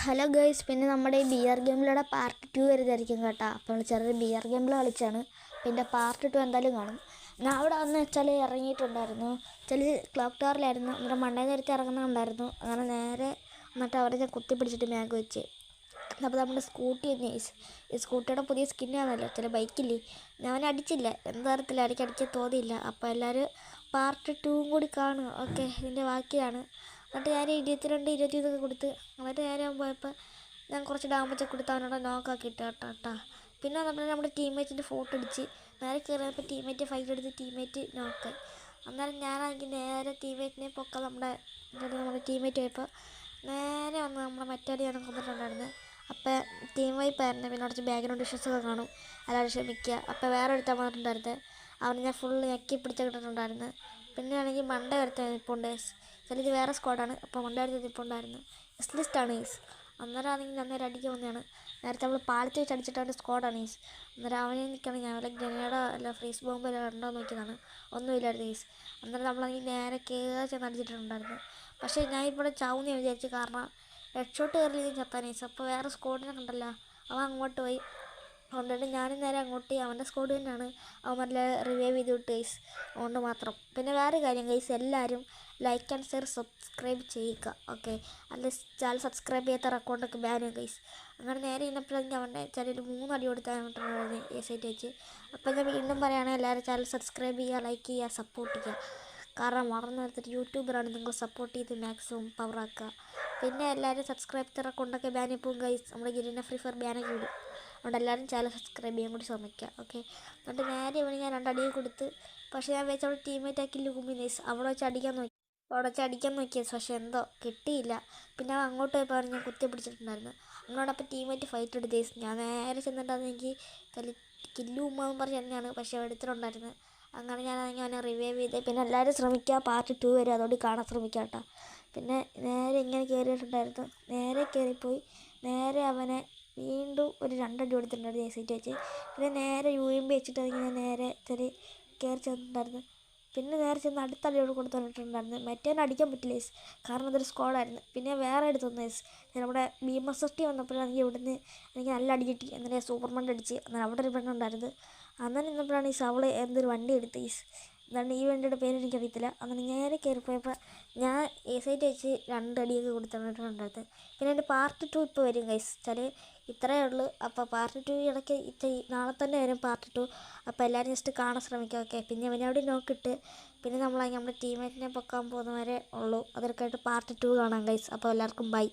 Hello guys, പിന്നെ നമ്മുടെ ഈ ബിയർ ഗെയിമിലൂടെ പാർട്ട് 2 വരുന്നതായിരിക്കും കേട്ടോ. അപ്പോൾ ചെറിയൊരു ബിയർ ഗെയിമിൽ കളിച്ചാണ്. പിന്നെ പാർട്ട് 2 എന്തായാലും കാണും. ഞാൻ അവിടെ വന്ന് വെച്ചാൽ ഇറങ്ങിയിട്ടുണ്ടായിരുന്നു. ക്ലോക്ക് ടവറിലായിരുന്നു. എന്നിട്ട് മണ്ടേ നേരത്തെ ഇറങ്ങുന്നുണ്ടായിരുന്നു. അങ്ങനെ നേരെ എന്നിട്ട് അവിടെ ഞാൻ കുത്തിപ്പിടിച്ചിട്ട് ബാഗ് വെച്ച്. അപ്പോൾ നമ്മുടെ സ്കൂട്ടി തന്നെ ഈ സ്കൂട്ടിയുടെ പുതിയ സ്കിന്നാണല്ലോ, ബൈക്കില്ലേ. ഞാൻ അവനെ അടിച്ചില്ല, എന്താ തരത്തില്ല, എനിക്ക് അടിക്കാൻ തോന്നിയില്ല. അപ്പോൾ എല്ലാവരും പാർട്ട് 2 കൂടി കാണുക. ഓക്കെ, ഇതിൻ്റെ ബാക്കിയാണ്. എന്നിട്ട് ഞാൻ 22 കൊടുത്ത് എന്നിട്ട് നേരം പോയപ്പോൾ ഞാൻ കുറച്ച് ഡാമേജൊക്കെ കൊടുത്ത് അവനോട് നോക്കാക്കിയിട്ട് കേട്ടാ. പിന്നെ നമ്മൾ നമ്മുടെ ടീംമേറ്റിൻ്റെ ഫോട്ടോ അടിച്ച് നേരെ കയറിയപ്പോൾ ടീംമേറ്റ് ഫൈറ്റ് എടുത്ത് ടീംമേറ്റ് നോക്കായി. അന്നേരം ഞാനാണെങ്കിൽ നേരെ ടീംമേറ്റിനെ പൊക്കാൻ നമ്മുടെ ടീംമേറ്റ് പോയപ്പോൾ നേരെ വന്ന് നമ്മുടെ മറ്റൊരു ഞാൻ കൊന്നിട്ടുണ്ടായിരുന്നു. അപ്പോൾ ടീം വൈപ്പായിരുന്നു. പിന്നെ കുറച്ച് ബാക്ക്ഗ്രൗണ്ട് ഇഷ്യൂസൊക്കെ കാണും, എല്ലാവരും ക്ഷമിക്കുക. അപ്പോൾ വേറെ ഒരുത്താൻ വന്നിട്ടുണ്ടായിരുന്നു, അവന് ഞാൻ ഫുള്ള് ഞെക്കി പിടിച്ചിട്ടുണ്ടായിരുന്നു. പിന്നെ ആണെങ്കിൽ മണ്ട ഒരുത്താൻ നിൽപ്പുണ്ട്. ഇത് വേറെ സ്ക്വാഡാണ്. അപ്പോൾ മണ്ട ഒരുത്താൻ നിൽപ്പുണ്ടായിരുന്നു. ലിസ്റ്റാണ് ഈസ്. അന്നേരം ആണെങ്കിൽ നന്നേരം അടിക്കാൻ വന്നതാണ്. നേരത്തെ നമ്മൾ പാലത്ത് വെച്ച് അടിച്ചിട്ടാണ് സ്ക്വാഡാണ് ഈസ്. അന്നേരം അവനെ നിൽക്കണം, ഞാൻ വല്ല ഗ്രനേഡോ അല്ല ഫ്രീസ് ബോംബോ എല്ലാം ഉണ്ടോ നോക്കിയതാണ്. ഒന്നുമില്ലായിരുന്നു ഈസ്. അന്നേരം നമ്മളാണെങ്കിൽ നേരെ കയറി ചെന്ന് അടിച്ചിട്ടുണ്ടായിരുന്നു. പക്ഷേ ഞാൻ ഇവിടെ ചാവുന്ന വിചാരിച്ചു, കാരണം ഹെഡ് ഷോട്ട് കയറി ചത്താൻ ഈസ്. അപ്പോൾ വേറെ സ്ക്വാഡിനെ കണ്ടല്ലോ, അവൻ അങ്ങോട്ട് പോയി. അതുകൊണ്ടിട്ട് ഞാനും നേരെ അങ്ങോട്ട് അവൻ്റെ സ്കോഡ് തന്നെയാണ്. അവൻ നല്ല റിവൈവ് ചെയ്ത് വിട്ട് ഗൈസ്, അതുകൊണ്ട് മാത്രം. പിന്നെ വേറെ കാര്യം ഗൈസ്, എല്ലാവരും ലൈക്ക് ആൻഡ് ഷെയർ സബ്സ്ക്രൈബ് ചെയ്യുക. ഓക്കെ, അല്ല ചാനൽ സബ്സ്ക്രൈബ് ചെയ്യാത്ത അക്കൗണ്ടൊക്കെ ബാനും ഗൈസ്. അങ്ങനെ നേരെ ഇന്നപ്പോഴെങ്കിൽ അവൻ്റെ ചാനൽ 3 അടി കൊടുത്താൽ വിട്ടിട്ടുണ്ടായിരുന്നു ഈ സൈറ്റ് വെച്ച്. അപ്പോൾ ഞാൻ വീണ്ടും പറയുകയാണെങ്കിൽ എല്ലാവരും ചാനൽ സബ്സ്ക്രൈബ് ചെയ്യുക, ലൈക്ക് ചെയ്യുക, സപ്പോർട്ട് ചെയ്യുക. കാരണം വളർന്നു നിർത്തിയിട്ട് യൂട്യൂബറാണ്, നിങ്ങൾ സപ്പോർട്ട് ചെയ്ത് മാക്സിമം പവറാക്കുക. പിന്നെ എല്ലാവരും സബ്സ്ക്രൈബ് ചെയ്ത അക്കൗണ്ടൊക്കെ ബാനിൽ പോകും ഗൈസ്. നമ്മുടെ ഗിരിന ഫ്രീ ഫയർ ബാനൊക്കെ വിടും. അതുകൊണ്ട് എല്ലാവരും ചാനൽ സബ്സ്ക്രൈബ് ചെയ്യാൻ കൂടി ശ്രമിക്കുക. ഓക്കെ, എന്നിട്ട് നേരെ ഇവിടെ ഞാൻ 2 അടിയും കൊടുത്ത്. പക്ഷേ ഞാൻ വെച്ച് അവിടെ ടീമേറ്റ് ആക്കി ലൂമി നൈസ് അവിടെ വെച്ച് അടിക്കാൻ നോക്കിയത്. പക്ഷേ എന്തോ കിട്ടിയില്ല. പിന്നെ അവൻ അങ്ങോട്ട് പോയപ്പോൾ ഞാൻ കുത്തി പിടിച്ചിട്ടുണ്ടായിരുന്നു. അങ്ങോട്ടപ്പോൾ ടീമേറ്റ് ഫൈറ്റ് എടുത്ത് ഗൈസ്. ഞാൻ നേരെ ചെന്നിട്ടാണ് എനിക്ക് കില്ലു ഉമ്മാവും പറഞ്ഞ് തന്നെയാണ്, പക്ഷേ എടുത്തിട്ടുണ്ടായിരുന്നു. അങ്ങനെ ഞാനാണെങ്കിൽ അവനെ റിവൈവ് ചെയ്ത്. പിന്നെ എല്ലാവരും ശ്രമിക്കുക, പാർട്ട് 2 വരും, അതുകൊണ്ട് കാണാൻ ശ്രമിക്കുക കേട്ടോ. പിന്നെ നേരെ ഇങ്ങനെ കയറിയിട്ടുണ്ടായിരുന്നു. നേരെ കയറിപ്പോയി നേരെ അവനെ വീണ്ടും ഒരു 2 അടി കൊടുത്തിട്ടുണ്ടായിരുന്നു സൈറ്റ് വെച്ച്. പിന്നെ നേരെ UMP വെച്ചിട്ട് ഇങ്ങനെ നേരെ കയറി ചെന്നിട്ടുണ്ടായിരുന്നു. പിന്നെ നേരെ ചെന്ന് അടുത്ത അടിയോട് കൊടുത്ത് വന്നിട്ടുണ്ടായിരുന്നു. മറ്റേ അടിക്കാൻ പറ്റില്ല ഗൈസ്, കാരണം അതൊരു സ്ക്വാഡായിരുന്നു. പിന്നെ വേറെ എടുത്തു വന്നു ഗൈസ്. നമ്മുടെ BMSST വന്നപ്പോഴാണെങ്കിൽ ഇവിടുന്ന് എനിക്ക് നല്ല അടി കിട്ടി. എന്നിട്ട് സൂപ്പർമണ്ട് അടിച്ച്. അന്നേരം അവിടെ ഒരു പെണ്ണുണ്ടായിരുന്നു. അന്നേരം നിന്നപ്പോഴാണ് ഈ അവൾ എന്തൊരു വണ്ടി എടുത്ത് ഗൈസ്. എന്താണ് ഈ വണ്ടിയുടെ പേര് എനിക്കറിയത്തില്ല. അങ്ങനെ നേരെ കയറിപ്പോയപ്പോൾ ഞാൻ സൈറ്റ് വെച്ച് 2 അടിയൊക്കെ കൊടുത്തിട്ടുണ്ടായിരുന്നു. പിന്നെ എൻ്റെ പാർട്ട് 2 ഇപ്പോൾ വരും ഗൈസ്. ഇത്രയേ ഉള്ളൂ. അപ്പോൾ പാർട്ട് 2 ഇടയ്ക്ക് നാളെ തന്നെ വരും പാർട്ട് 2. അപ്പോൾ എല്ലാവരും ജസ്റ്റ് കാണാൻ ശ്രമിക്കുക. ഓക്കെ, പിന്നെ അവനവിടെ നോക്കിയിട്ട് പിന്നെ നമ്മളാണെങ്കിൽ നമ്മുടെ ടീമേറ്റിനെ പൊക്കാൻ പോകുന്നവരെ ഉള്ളൂ. അതൊക്കെ ആയിട്ട് പാർട്ട് 2 കാണാം ഗൈസ്. അപ്പോൾ എല്ലാവർക്കും ബൈ.